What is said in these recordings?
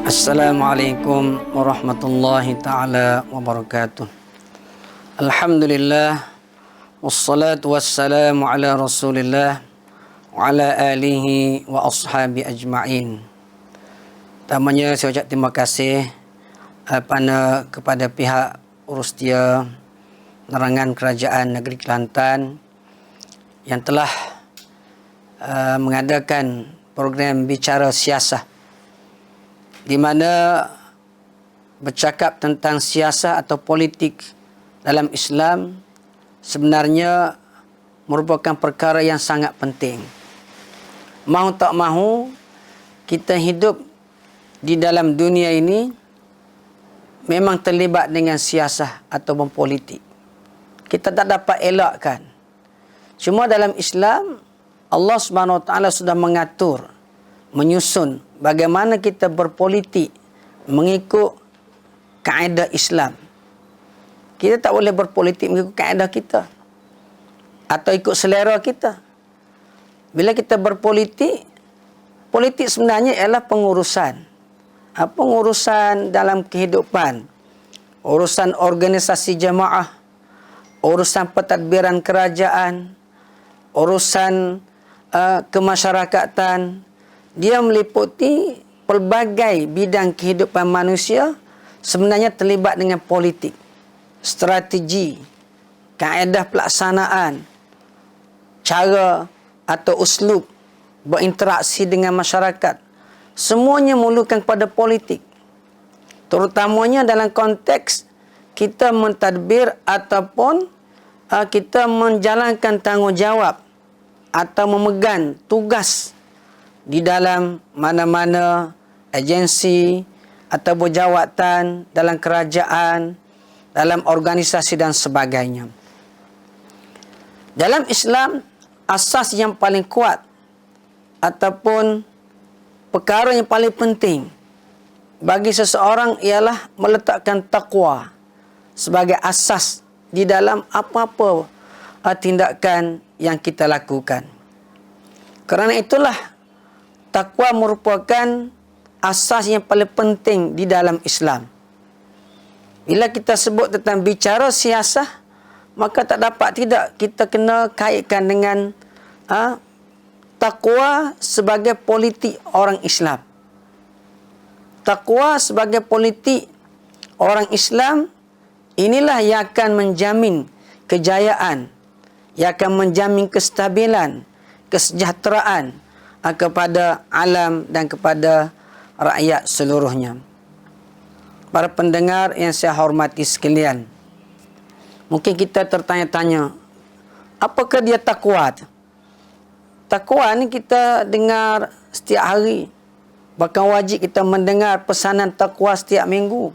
Assalamualaikum warahmatullahi ta'ala wabarakatuh. Alhamdulillah, wassalatu wassalamu ala rasulillah wa ala alihi wa ashabi ajma'in. Pertamanya saya ucap terima kasih kepada pihak Urustia Penerangan Kerajaan Negeri Kelantan yang telah mengadakan program Bicara Siasah, di mana bercakap tentang siasah atau politik dalam Islam sebenarnya merupakan perkara yang sangat penting. Mahu tak mahu, kita hidup di dalam dunia ini memang terlibat dengan siasah atau politik. Kita tak dapat elakkan. Cuma dalam Islam, Allah Subhanahu Wa Taala sudah mengatur, menyusun bagaimana kita berpolitik mengikut kaedah Islam. Kita tak boleh berpolitik mengikut kaedah kita atau ikut selera kita. Bila kita berpolitik, politik sebenarnya ialah pengurusan. Pengurusan dalam kehidupan, urusan organisasi jamaah, urusan pentadbiran kerajaan, urusan kemasyarakatan. Dia meliputi pelbagai bidang kehidupan manusia, sebenarnya terlibat dengan politik, strategi, kaedah pelaksanaan, cara atau uslub berinteraksi dengan masyarakat. Semuanya memerlukan pada politik. Terutamanya dalam konteks kita mentadbir ataupun kita menjalankan tanggungjawab atau memegang tugas di dalam mana-mana agensi atau berjawatan dalam kerajaan, dalam organisasi dan sebagainya. Dalam Islam, asas yang paling kuat ataupun perkara yang paling penting bagi seseorang ialah meletakkan taqwa sebagai asas di dalam apa-apa tindakan yang kita lakukan. Kerana itulah takwa merupakan asas yang paling penting di dalam Islam. Bila kita sebut tentang bicara siasah, maka tak dapat tidak kita kena kaitkan dengan takwa sebagai politik orang Islam. Takwa sebagai politik orang Islam, inilah yang akan menjamin kejayaan, yang akan menjamin kestabilan, kesejahteraan kepada alam dan kepada rakyat seluruhnya. Para pendengar yang saya hormati sekalian, mungkin kita tertanya-tanya, apakah dia takwa? Takwa ni kita dengar setiap hari. Bahkan wajib kita mendengar pesanan takwa setiap minggu.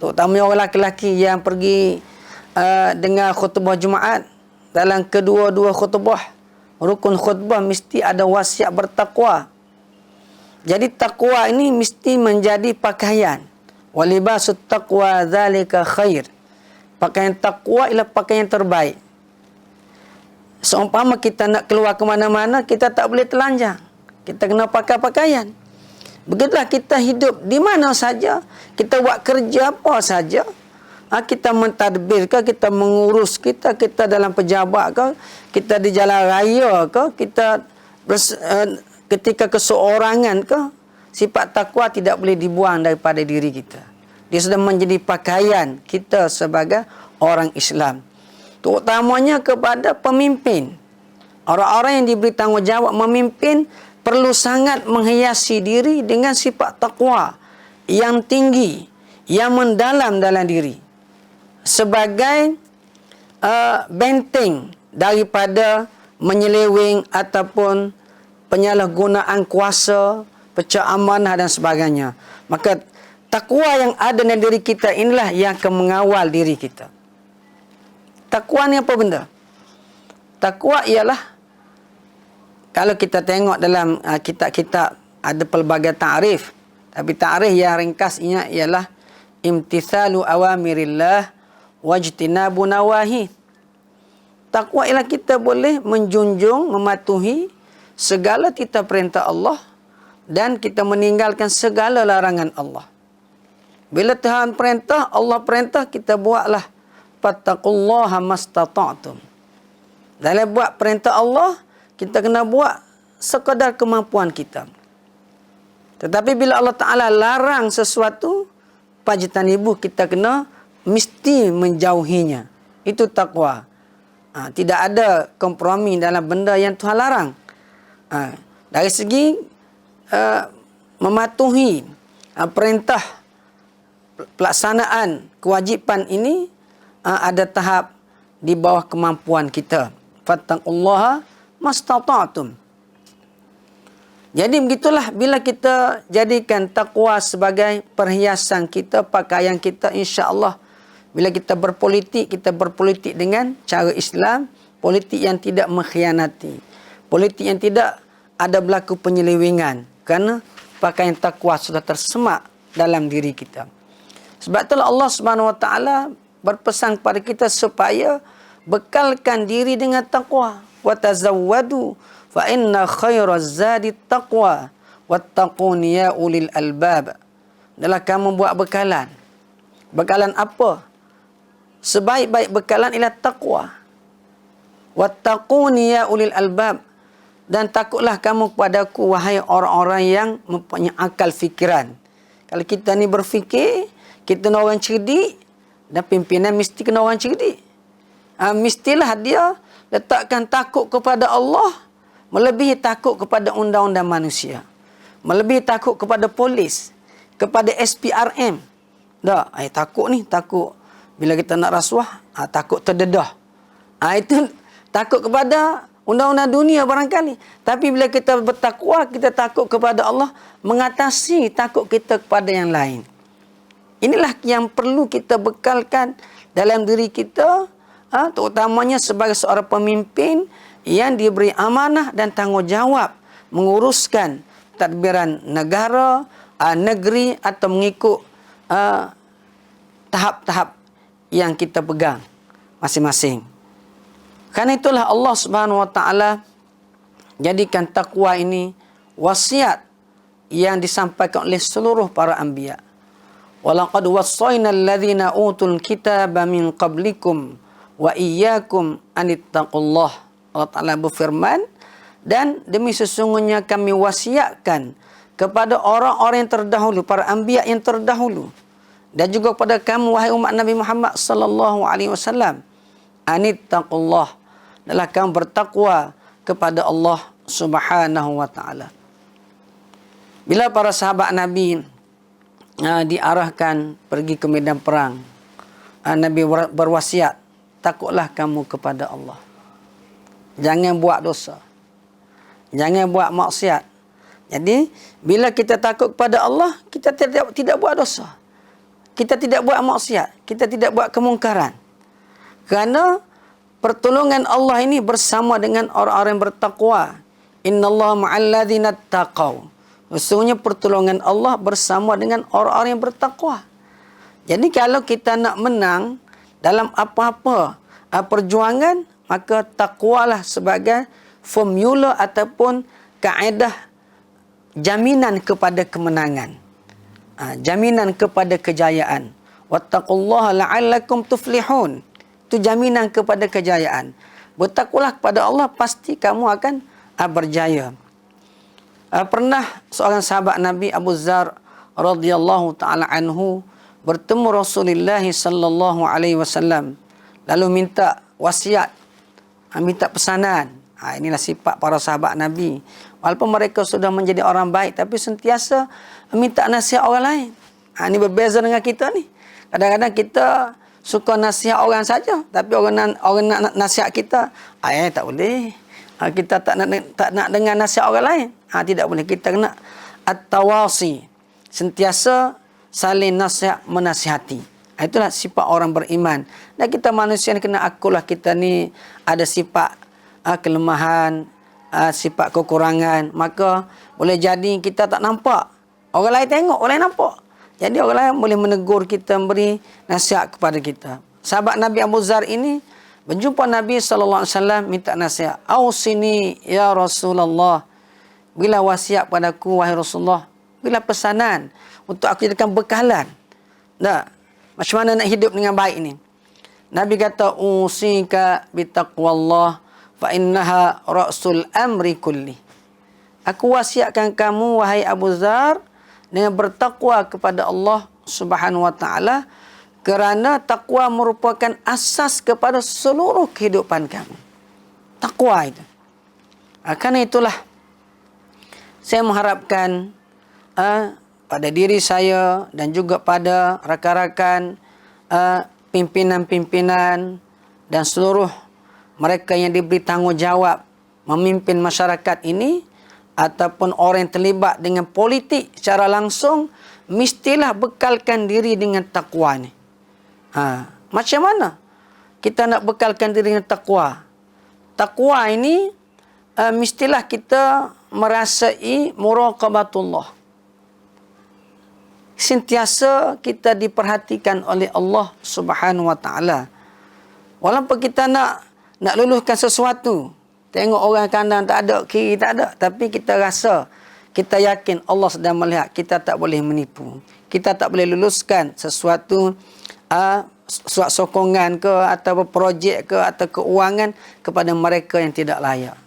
Terutamanya orang lelaki yang pergi dengar khutbah Jumaat. Dalam kedua-dua khutbah, rukun khutbah mesti ada wasiat bertakwa. Jadi takwa ini mesti menjadi pakaian. Walibasut taqwa dzalika khair. Pakaian takwa ialah pakaian terbaik. Seumpama kita nak keluar ke mana-mana, kita tak boleh telanjang. Kita kena pakai pakaian. Begitulah kita hidup di mana saja, kita buat kerja apa saja. Kita mentadbir ke, kita mengurus kita dalam pejabat ke, kita di jalan raya ke, kita ketika keseorangan ke, sifat takwa tidak boleh dibuang daripada diri kita. Dia sudah menjadi pakaian kita sebagai orang Islam. Terutamanya kepada pemimpin. Orang-orang yang diberi tanggungjawab memimpin perlu sangat menghiasi diri dengan sifat takwa yang tinggi, yang mendalam dalam diri, sebagai benteng daripada menyeleweng ataupun penyalahgunaan kuasa, pecah amanah dan sebagainya. Maka takwa yang ada dalam diri kita inilah yang akan mengawal diri kita. Takwa ni apa benda? Takwa ialah, kalau kita tengok dalam kitab-kitab ada pelbagai ta'rif, tapi ta'rif yang ringkasnya ialah imtithalu awamirillah wajtinabu nawahi. Takwa ialah kita boleh menjunjung, mematuhi segala titah perintah Allah dan kita meninggalkan segala larangan Allah. Bila Tuhan perintah, Allah perintah, kita buatlah. Fattaqullaha mastata'tum. Dalam buat perintah Allah, kita kena buat sekadar kemampuan kita. Tetapi bila Allah Ta'ala larang sesuatu, pajtanibuh, kita kena mesti menjauhinya. Itu takwa. Tidak ada kompromi dalam benda yang Tuhan larang. Dari segi mematuhi perintah pelaksanaan kewajipan ini, ada tahap di bawah kemampuan kita. Fattaqullaha mastata'tum. Jadi begitulah, bila kita jadikan takwa sebagai perhiasan kita, pakaian kita, insya-Allah bila kita berpolitik dengan cara Islam, politik yang tidak mengkhianati, politik yang tidak ada berlaku penyelewengan, kerana pakaian takwa sudah tersemak dalam diri kita. Sebab itulah Allah Subhanahu Wa Taala berpesan kepada kita supaya bekalkan diri dengan takwa. Wa tazawwadu fa inna khairaz zadi taqwa wattaquni ya ulil albab. Adalah kamu buat bekalan. Bekalan apa? Sebaik-baik bekalan ialah takwa. Wattaquni ya ulil albab. Dan takutlah kamu kepadaku, wahai orang-orang yang mempunyai akal fikiran. Kalau kita ni berfikir, kita ni orang cerdik, dan pimpinan mesti kena orang cerdik. Mestilah dia letakkan takut kepada Allah melebihi takut kepada undang-undang manusia, melebihi takut kepada polis, kepada SPRM. Dah, takut ni, takut bila kita nak rasuah, takut terdedah. Itu takut kepada undang-undang dunia barangkali. Tapi bila kita bertakwa, kita takut kepada Allah, mengatasi takut kita kepada yang lain. Inilah yang perlu kita bekalkan dalam diri kita, terutamanya sebagai seorang pemimpin yang diberi amanah dan tanggungjawab menguruskan tadbiran negara, negeri, atau mengikut tahap-tahap yang kita pegang masing-masing. Karena itulah Allah Subhanahu Wa Taala jadikan takwa ini wasiat yang disampaikan oleh seluruh para anbiya. Walaqad wassayna alladhina utul kitaba min qablikum wa iyyakum anittaqullah. Allah Ta'ala berfirman, dan demi sesungguhnya kami wasiatkan kepada orang-orang yang terdahulu, para anbiya yang terdahulu, dan juga kepada kamu wahai umat Nabi Muhammad sallallahu alaihi wasallam, anittaqullah, adalah kamu bertakwa kepada Allah Subhanahu wa taala. Bila para sahabat Nabi diarahkan pergi ke medan perang, Nabi berwasiat, takutlah kamu kepada Allah. Jangan buat dosa. Jangan buat maksiat. Jadi, bila kita takut kepada Allah, kita tidak buat dosa. Kita tidak buat maksiat. Kita tidak buat kemungkaran. Kerana pertolongan Allah ini bersama dengan orang-orang yang bertakwa. Innallaha ma'al ladzina taqaw. Sesungguhnya pertolongan Allah bersama dengan orang-orang yang bertakwa. Jadi kalau kita nak menang dalam apa-apa perjuangan, maka takwalah sebagai formula ataupun kaedah jaminan kepada kemenangan. Jaminan kepada kejayaan. Wattaqullaha la'allakum tuflihun. Itu jaminan kepada kejayaan. Bertakwalah kepada Allah, pasti kamu akan berjaya. Pernah seorang sahabat Nabi Abu Dzar radhiyallahu taala anhu bertemu Rasulullah sallallahu alaihi wasallam, lalu minta wasiat, minta pesanan. Inilah sifat para sahabat Nabi. Walaupun mereka sudah menjadi orang baik, tapi sentiasa minta nasihat orang lain. Ini berbeza dengan kita ni. Kadang-kadang kita suka nasihat orang saja, tapi orang nak nasihat kita, tak boleh. Kita tak nak dengar nasihat orang lain. Tidak boleh. Kita kena at-tawasi. Sentiasa saling nasihat menasihati. Itulah sifat orang beriman. Dan kita manusia ni kena akulah kita ni ada sifat kelemahan, sifat kekurangan. Maka boleh jadi kita tak nampak. Orang lain tengok, orang lain nampak. Jadi orang lain boleh menegur kita, memberi nasihat kepada kita. Sahabat Nabi Abu Dzar ini berjumpa Nabi SAW, minta nasihat. Ausini ya Rasulullah Bila wasiat padaku, wahai Rasulullah? Bila pesanan untuk aku jadikan bekalan? Tak. Macam mana nak hidup dengan baik ni? Nabi kata, usika bitaqwallah fa innaha ra'sul amri kulli. Aku wasiatkan kamu, wahai Abu Dzar, dengan bertakwa kepada Allah Subhanahu wa taala, kerana takwa merupakan asas kepada seluruh kehidupan kamu. Takwa itu. Kerana itulah saya mengharapkan pada diri saya dan juga pada rakan-rakan pimpinan-pimpinan dan seluruh mereka yang diberi tanggungjawab memimpin masyarakat ini ataupun orang yang terlibat dengan politik secara langsung, mestilah bekalkan diri dengan takwa ni. Macam mana kita nak bekalkan diri dengan takwa? Takwa ini mestilah kita merasai muraqabatullah. Sentiasa kita diperhatikan oleh Allah Subhanahu wa taala. Walaupun kita nak luluskan sesuatu, tengok orang kanan tak ada, kiri tak ada, tapi kita rasa, kita yakin Allah sedang melihat, kita tak boleh menipu. Kita tak boleh luluskan sesuatu surat sokongan ke atau projek ke atau keuangan kepada mereka yang tidak layak,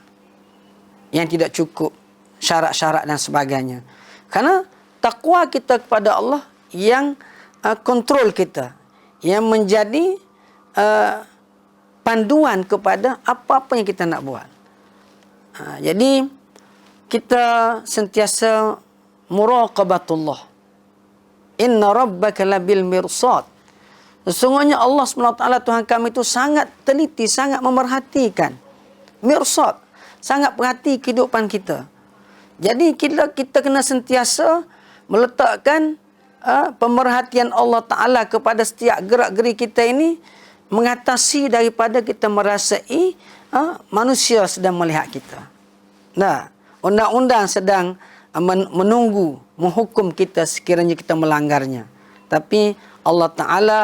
yang tidak cukup syarat-syarat dan sebagainya. Karena takwa kita kepada Allah yang kontrol kita, yang menjadi panduan kepada apa-apa yang kita nak buat. Jadi kita sentiasa muraqabatullah. Inna rabbaka labil mirsad. Sesungguhnya Allah SWT, Tuhan kami itu sangat teliti, sangat memerhatikan. Mirsad, sangat perhati kehidupan kita. Jadi kita kena sentiasa meletakkan pemerhatian Allah Ta'ala kepada setiap gerak-geri kita ini, mengatasi daripada kita merasai manusia sedang melihat kita. Nah, undang-undang sedang menunggu, menghukum kita sekiranya kita melanggarnya. Tapi Allah Ta'ala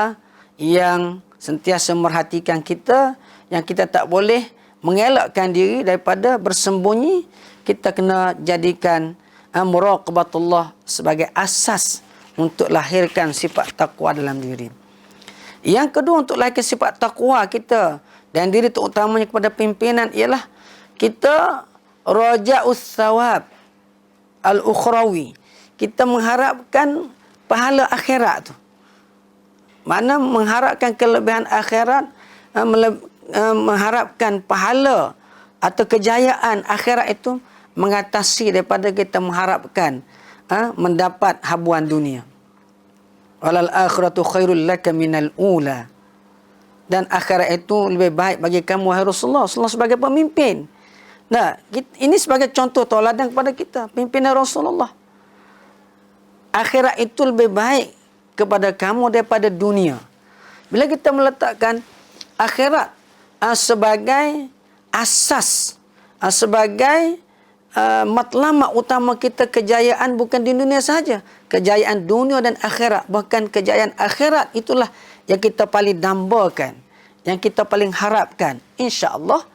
yang sentiasa merhatikan kita, yang kita tak boleh mengelakkan diri daripada bersembunyi. Kita kena jadikan muraqabatullah sebagai asas untuk lahirkan sifat takwa dalam diri. Yang kedua, untuk lahirkan sifat takwa kita dan diri terutamanya kepada pimpinan, ialah kita raja'us thawab al-ukhrawi. Kita mengharapkan pahala akhirat tu. Mana mengharapkan kelebihan akhirat, mengharapkan pahala atau kejayaan akhirat itu mengatasi daripada kita mengharapkan mendapat habuan dunia. Walal akhiratu khairul laka minal ula. Dan akhirat itu lebih baik bagi kamu, wahai Rasulullah. Rasulullah sebagai pemimpin. Nah, ini sebagai contoh tauladan kepada kita, pimpinan Rasulullah. Akhirat itu lebih baik kepada kamu daripada dunia. Bila kita meletakkan akhirat sebagai asas, sebagai matlamat utama kita, kejayaan bukan di dunia sahaja, kejayaan dunia dan akhirat. Bahkan kejayaan akhirat itulah yang kita paling dambakan, yang kita paling harapkan. InsyaAllah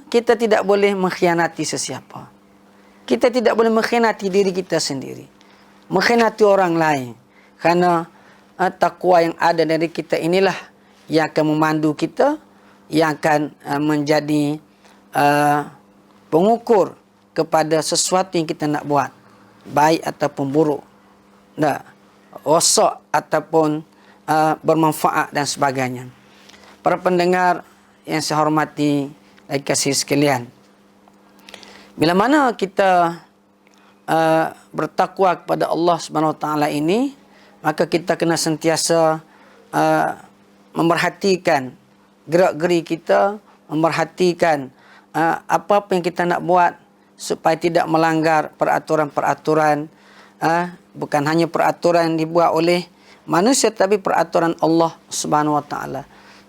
kita tidak boleh mengkhianati sesiapa. Kita tidak boleh mengkhianati diri kita sendiri, mengkhianati orang lain. Kerana takwa yang ada dari kita inilah yang akan memandu kita, yang akan menjadi pengukur kepada sesuatu yang kita nak buat, baik ataupun buruk, rosak ataupun bermanfaat dan sebagainya. Para pendengar yang saya hormati dan kasih sekalian, bila mana kita bertakwa kepada Allah Subhanahu Wa Taala ini, maka kita kena sentiasa memerhatikan gerak-geri kita, memerhatikan apa-apa yang kita nak buat supaya tidak melanggar peraturan-peraturan, bukan hanya peraturan yang dibuat oleh manusia, tapi peraturan Allah Subhanahu Wa Taala.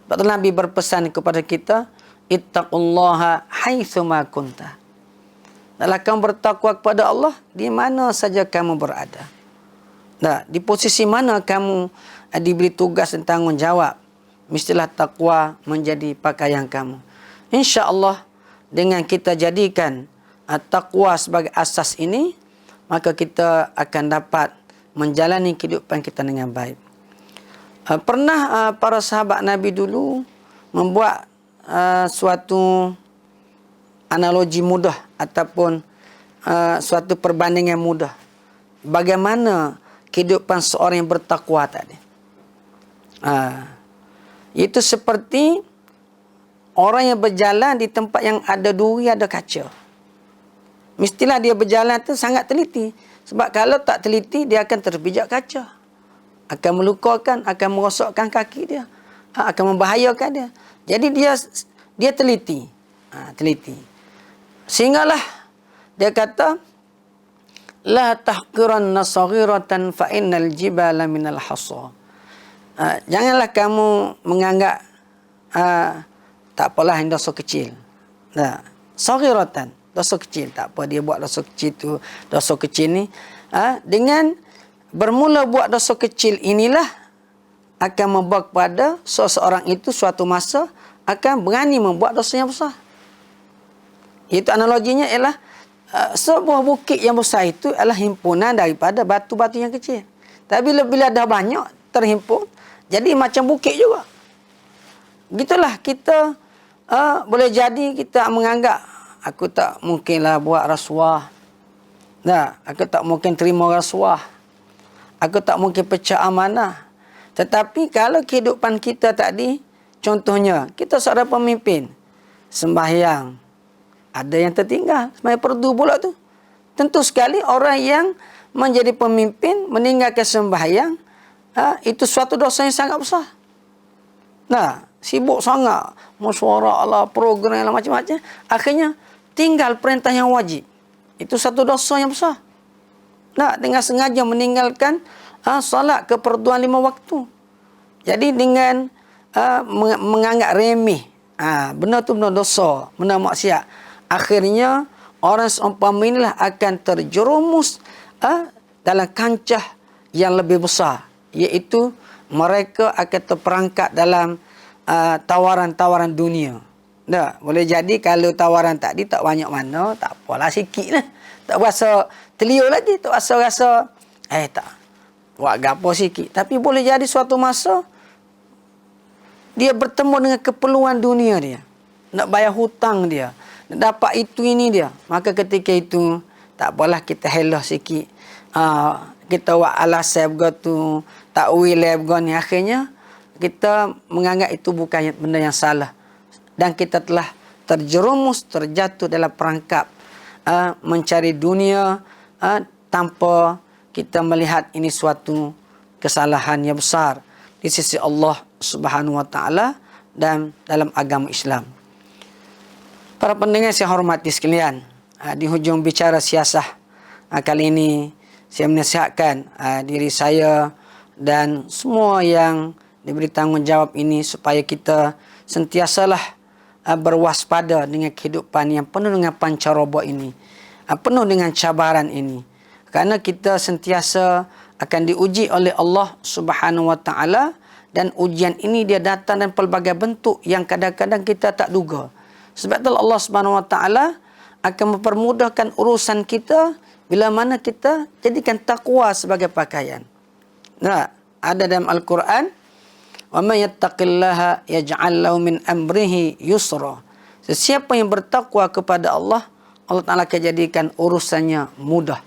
Sebab Nabi berpesan kepada kita, ittaqullaha haitsuma kunta. Hendaklah kamu bertakwa kepada Allah di mana saja kamu berada. Di posisi mana kamu diberi tugas dan tanggungjawab, mestilah takwa menjadi pakaian kamu. InsyaAllah dengan kita jadikan taqwa sebagai asas ini, maka kita akan dapat menjalani kehidupan kita dengan baik. Pernah para sahabat Nabi dulu membuat suatu analogi mudah ataupun suatu perbandingan mudah. Bagaimana kehidupan seorang yang bertakwa tadi. Itu seperti orang yang berjalan di tempat yang ada duri, ada kaca. Mestilah dia berjalan tu sangat teliti. Sebab kalau tak teliti, dia akan terpijak kaca. Akan melukakan, akan merosakkan kaki dia. Akan membahayakan dia. Jadi dia teliti. Teliti. Sehinggalah dia kata, la tahqiranna saghiratan fa innal jibala minal hasa. Janganlah kamu menganggap tak apalah yang dosa kecil. Saghiratan, dosa kecil, tak apa dia buat dosa kecil tu, dosa kecil ni dengan bermula buat dosa kecil inilah akan membawa kepada seseorang itu suatu masa akan berani membuat dosa yang besar. Itu analoginya ialah sebuah bukit yang besar itu adalah himpunan daripada batu-batu yang kecil. Tapi bila dah banyak terhimpun, jadi macam bukit juga. Gitulah kita boleh jadi kita menganggap aku tak mungkinlah buat rasuah. Aku tak mungkin terima rasuah. Aku tak mungkin pecah amanah. Tetapi kalau kehidupan kita tadi, contohnya kita seorang pemimpin, sembahyang, ada yang tertinggal, sembahyang fardu pula tu. Tentu sekali orang yang menjadi pemimpin meninggalkan sembahyang, itu suatu dosa yang sangat besar. Sibuk sangat, mesyuarat lah, program lah, macam-macam. Akhirnya tinggal perintah yang wajib. Itu satu dosa yang besar. Dengan sengaja meninggalkan solat keperluan 5 waktu. Jadi dengan menganggap remeh, benda tu benar dosa, benar maksiat. Akhirnya orang seumpama inilah akan terjerumus dalam kancah yang lebih besar, iaitu mereka akan terperangkap dalam tawaran-tawaran dunia. Boleh jadi kalau tawaran tadi tak banyak mana, tak apalah, sikit lah. Tak berasa terliur lagi, tak rasa tak buat gapo sikit. Tapi boleh jadi suatu masa dia bertemu dengan keperluan dunia dia, nak bayar hutang dia, nak dapat itu ini dia. Maka ketika itu tak apalah, kita helah sikit, kita buat alasan begitu, tak wilai begitu. Akhirnya kita menganggap itu bukan benda yang salah, dan kita telah terjerumus, terjatuh dalam perangkap mencari dunia tanpa kita melihat ini suatu kesalahan yang besar di sisi Allah Subhanahu wa taala dan dalam agama Islam. Para pendengar saya hormati sekalian, di hujung bicara siasah kali ini saya menasihatkan diri saya dan semua yang diberi tanggungjawab ini supaya kita sentiasalah berwaspada dengan kehidupan yang penuh dengan pancaroba ini, penuh dengan cabaran ini. Kerana kita sentiasa akan diuji oleh Allah Subhanahu wa taala, dan ujian ini dia datang dalam pelbagai bentuk yang kadang-kadang kita tak duga. Sebab itu Allah Subhanahu wa taala akan mempermudahkan urusan kita bila mana kita jadikan takwa sebagai pakaian. Ada dalam Al-Quran, wa may yattaqillaha yaj'al lahu min amrihi yusra. Sesiapa yang bertakwa kepada Allah, Allah Taala akan jadikan urusannya mudah.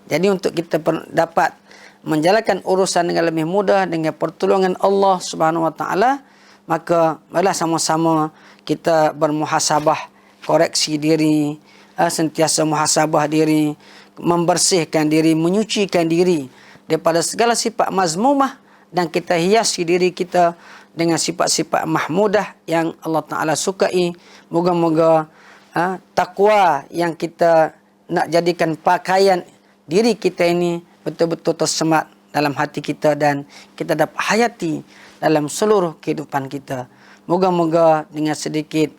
Jadi untuk kita dapat menjalankan urusan dengan lebih mudah dengan pertolongan Allah Subhanahu wa taala, maka marilah sama-sama kita bermuhasabah, koreksi diri, sentiasa muhasabah diri, membersihkan diri, menyucikan diri daripada segala sifat mazmumah, dan kita hiasi diri kita dengan sifat-sifat mahmudah yang Allah Ta'ala sukai. Moga-moga takwa yang kita nak jadikan pakaian diri kita ini betul-betul tersemat dalam hati kita, dan kita dapat hayati dalam seluruh kehidupan kita. Moga-moga dengan sedikit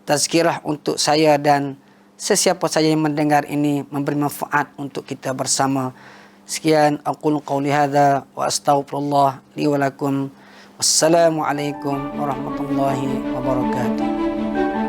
tazkirah untuk saya dan sesiapa saja yang mendengar ini memberi manfaat untuk kita bersama. Sekian, aqulu qawli hadza wa astaghfirullah li wa lakum. Wassalamualaikum warahmatullahi wabarakatuh.